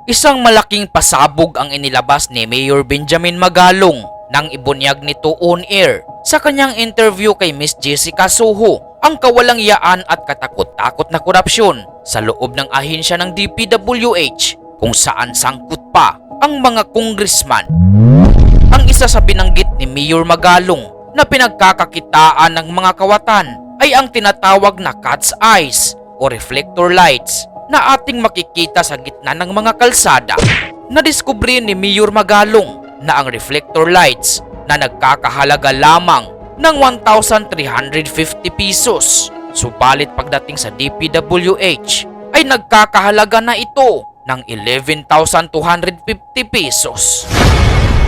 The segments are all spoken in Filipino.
Isang malaking pasabog ang inilabas ni Mayor Benjamin Magalong nang ibunyag nito on air sa kanyang interview kay Miss Jessica Soho ang kawalangyaan at katakot-takot na korupsyon sa loob ng ahensya ng DPWH kung saan sangkot pa ang mga congressman. Ang isa sa binanggit ni Mayor Magalong na pinagkakakitaan ng mga kawatan ay ang tinatawag na cat's eyes o reflector lights na ating makikita sa gitna ng mga kalsada. Nadiskubre ni Mayor Magalong na ang reflector lights na nagkakahalaga lamang ng 1,350 pesos. Subalit pagdating sa DPWH ay nagkakahalaga na ito ng 11,250 pesos.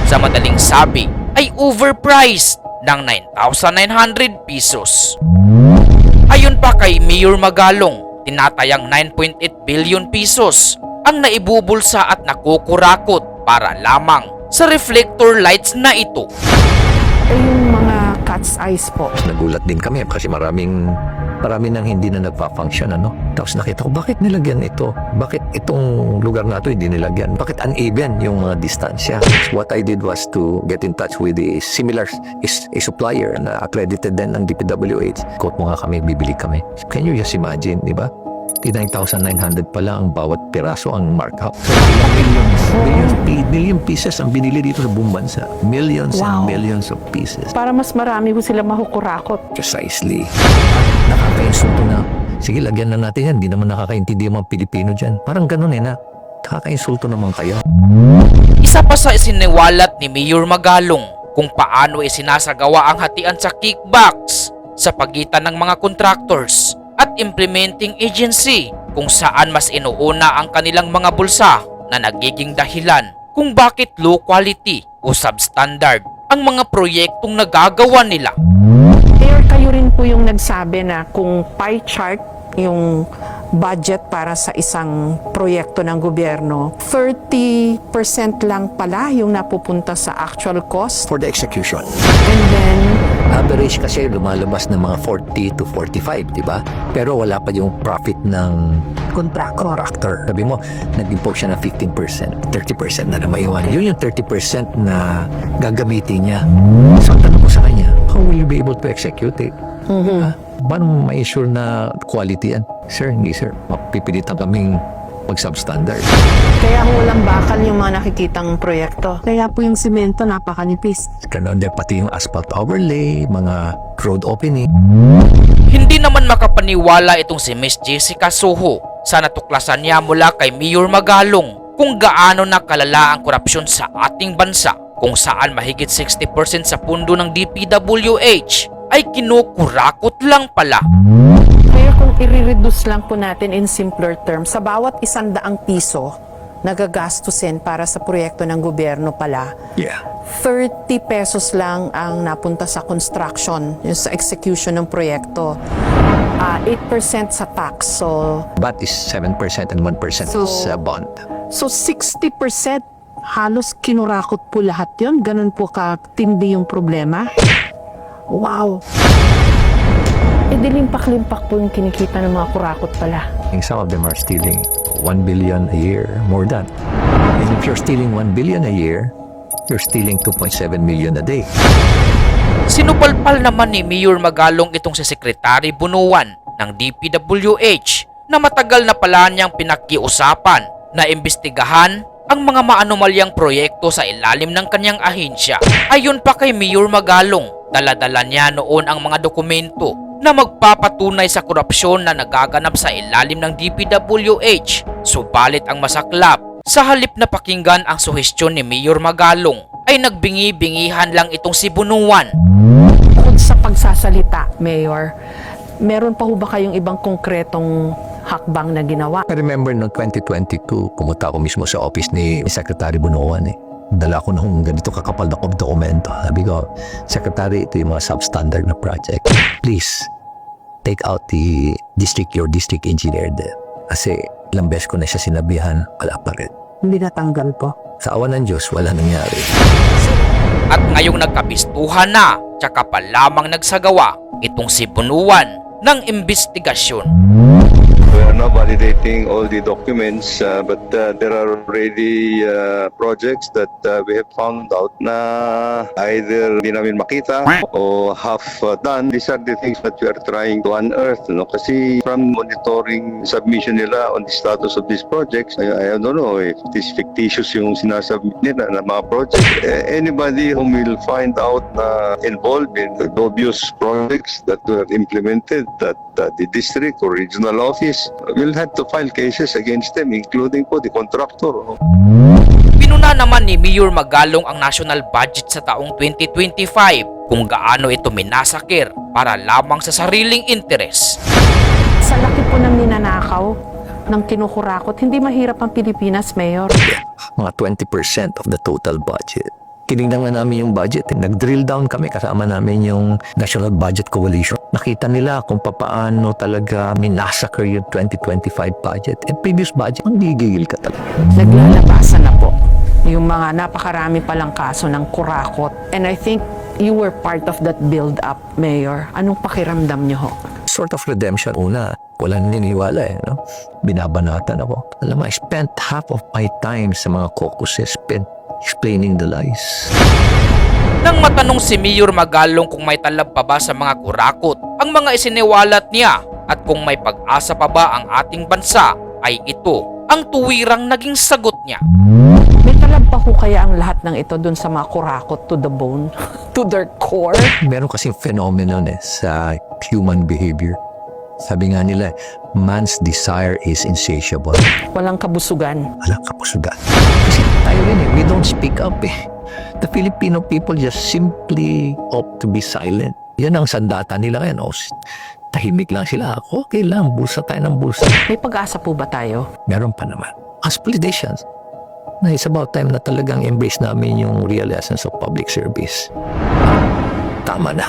Sa madaling sabi ay overpriced ng 9,900 pesos. Ayon pa kay Mayor Magalong, tinatayang 9.8 billion pesos ang naibubulsa at nakukurakot para lamang sa reflector lights na ito. Yung mga cat's eyes po. Nagulat din kami kasi marami nang hindi na nagpa-function, ano? Tapos nakita ko, bakit nilagyan ito? Bakit itong lugar na ito hindi nilagyan? Bakit uneven yung mga distansya? What I did was to get in touch with a similar supplier na accredited din ng DPWH. Quote mo nga kami, bibili kami. Can you just imagine, di ba? 9,900 pala ang bawat piraso ang markup. So, billion pieces ang binili dito sa buong bansa. Millions and millions of pieces. Para mas marami po sila makukurakot. Precisely. Nakaka-insulto na. Sige, lagyan na natin yan. Hindi naman nakakaintindi yung mga Pilipino dyan. Parang ganun na. Nakaka-insulto naman kayo. Isa pa sa isiniwalat ni Mayor Magalong kung paano isinasagawa ang hatian sa kickbacks sa pagitan ng mga contractors at implementing agency kung saan mas inuuna ang kanilang mga bulsa na nagiging dahilan kung bakit low quality o substandard ang mga proyektong nagagawa nila. Mayor, kayo rin po yung nagsabi na kung pie chart yung budget para sa isang proyekto ng gobyerno, 30% lang pala yung napupunta sa actual cost. For the execution. And then, Average kasi lumalabas ng mga 40 to 45, di ba? Pero wala pa yung profit ng contractor. Sabi mo, nag-impose siya ng 15%, 30% na maiwan. Yun yung 30% na gagamitin niya. So, ang tanong ko sa kanya, how will you be able to execute it? Paano mo ma-assure na quality yan? Sir, hindi sir. Mapipilitan kaming mag-substandard. kaya walang bakal yung mga nakikitang proyekto. Kaya po yung semento napakanipis. Ganun din pati yung asphalt overlay, mga road opening. Hindi naman makapaniwala itong si Miss Jessica Soho sa natuklasan niya mula kay Mayor Magalong kung gaano na kalala ang korupsyon sa ating bansa kung saan mahigit 60% sa pundo ng DPWH ay kinukurakot lang pala. Kaya kung i-reduce lang po natin in simpler terms, sa bawat 100 piso nagagastusin para sa proyekto ng gobyerno pala, Yeah. 30 pesos lang ang napunta sa construction, yung sa execution ng proyekto. 8% sa tax. So But is 7% and 1% is bond. 60% halos kinurakot po lahat yun. Ganun po katindi yung problema. Wow! dilimpak-limpak po yung kinikita ng mga kurakot pala. Some of them are stealing 1 billion a year, more than. And if you're stealing 1 billion a year, you're stealing 2.7 million a day. Sinupalpal naman ni Mayor Magalong itong si Secretary Bunuan ng DPWH na matagal na pala niyang pinakiusapan na imbestigahan ang mga maanomalyang proyekto sa ilalim ng kanyang ahensya. Ayon pa kay Mayor Magalong, dala-dala niya noon ang mga dokumento na magpapatunay sa korupsyon na nagaganap sa ilalim ng DPWH. Subalit ang masaklap, sa halip na pakinggan ang suhestyon ni Mayor Magalong, ay nagbingi-bingihan lang itong si Bunuan. Bukod sa pagsasalita, Mayor, meron pa ho ba kayong ibang konkretong hakbang na ginawa? I remember noong 2022, pumunta ako mismo sa office ni Secretary Bunuan Dala ko na kung ganito kakapal na dokumento. Sabi ko, Secretary, ito yung mga substandard na project. Please, take out your district engineer there. Kasi ilang beses ko na siya sinabihan, wala pa rin. Hindi natanggal po. Sa awan ng Diyos, wala nangyari. At ngayong nagkabistuhan na, tsaka pa lamang nagsagawa itong si Bunuan ng imbestigasyon. We are now validating all the documents, but there are already projects that we have found out na either di namin makita o half done. These are the things that we are trying to unearth. No? Kasi from monitoring submission nila on the status of these projects, I don't know if it is fictitious yung sinasubmit nila na mga project. Anybody whom will find out involved in the obvious projects that were implemented that the district or regional office will have to file cases against them, including po the contractor. Pinuna naman ni Mayor Magalong ang national budget sa taong 2025 kung gaano ito minasakir para lamang sa sariling interes. Sa laki po ng ninanakaw, ng kinukurakot, hindi mahirap ang Pilipinas, Mayor. Mga 20% of the total budget. Tinignan nga namin yung budget. Nag-drill down kami kasama namin yung National Budget Coalition. Nakita nila kung paano talaga minasacre yung 2025 budget. And previous budget, ang gigigil ka talaga. Naglalabasan na po yung mga napakarami palang kaso ng kurakot. And I think you were part of that build-up, Mayor. Anong pakiramdam niyo ho? Sort of redemption. Una, walang niniwala no? Binabanatan ako. Alam mo, I spent half of my time sa mga caucuses spent explaining the lies. Nang matanong si Mayor Magalong kung may talab pa ba sa mga kurakot ang mga isiniwalat niya at kung may pag-asa pa ba ang ating bansa, ay ito ang tuwirang naging sagot niya. May talab pa ho kaya ang lahat ng ito dun sa mga kurakot to the bone, to their core? Meron kasing phenomenon sa human behavior. Sabi nga nila, man's desire is insatiable. Walang kabusugan. Walang kapusugan. Kasi tayo rin we don't speak up The Filipino people just simply opt to be silent. Yan ang sandata nila ngayon. Tahimik lang sila. Okay lang, bulsa tayo ng bulsa. May pag-asa po ba tayo? Meron pa naman. As politicians, na it's about time na talagang embrace namin yung real essence of public service. Tama na.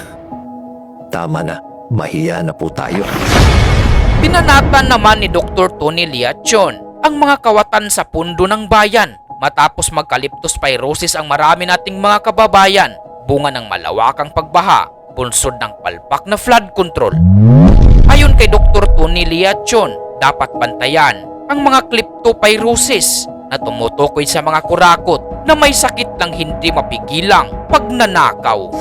Tama na. Mahiya na po tayo. Binanatan naman ni Dr. Tony Liachon ang mga kawatan sa pundo ng bayan matapos magkaliptospirosis ang marami nating mga kababayan, bunga ng malawakang pagbaha, bunsod ng palpak na flood control. Ayon kay Dr. Tony Liachon, dapat bantayan ang mga kleptopyrosis na tumutukoy sa mga kurakot na may sakit ng hindi mapigilang pagnanakaw.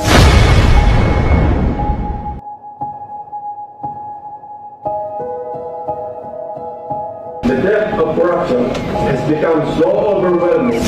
The depth of corruption has become so overwhelming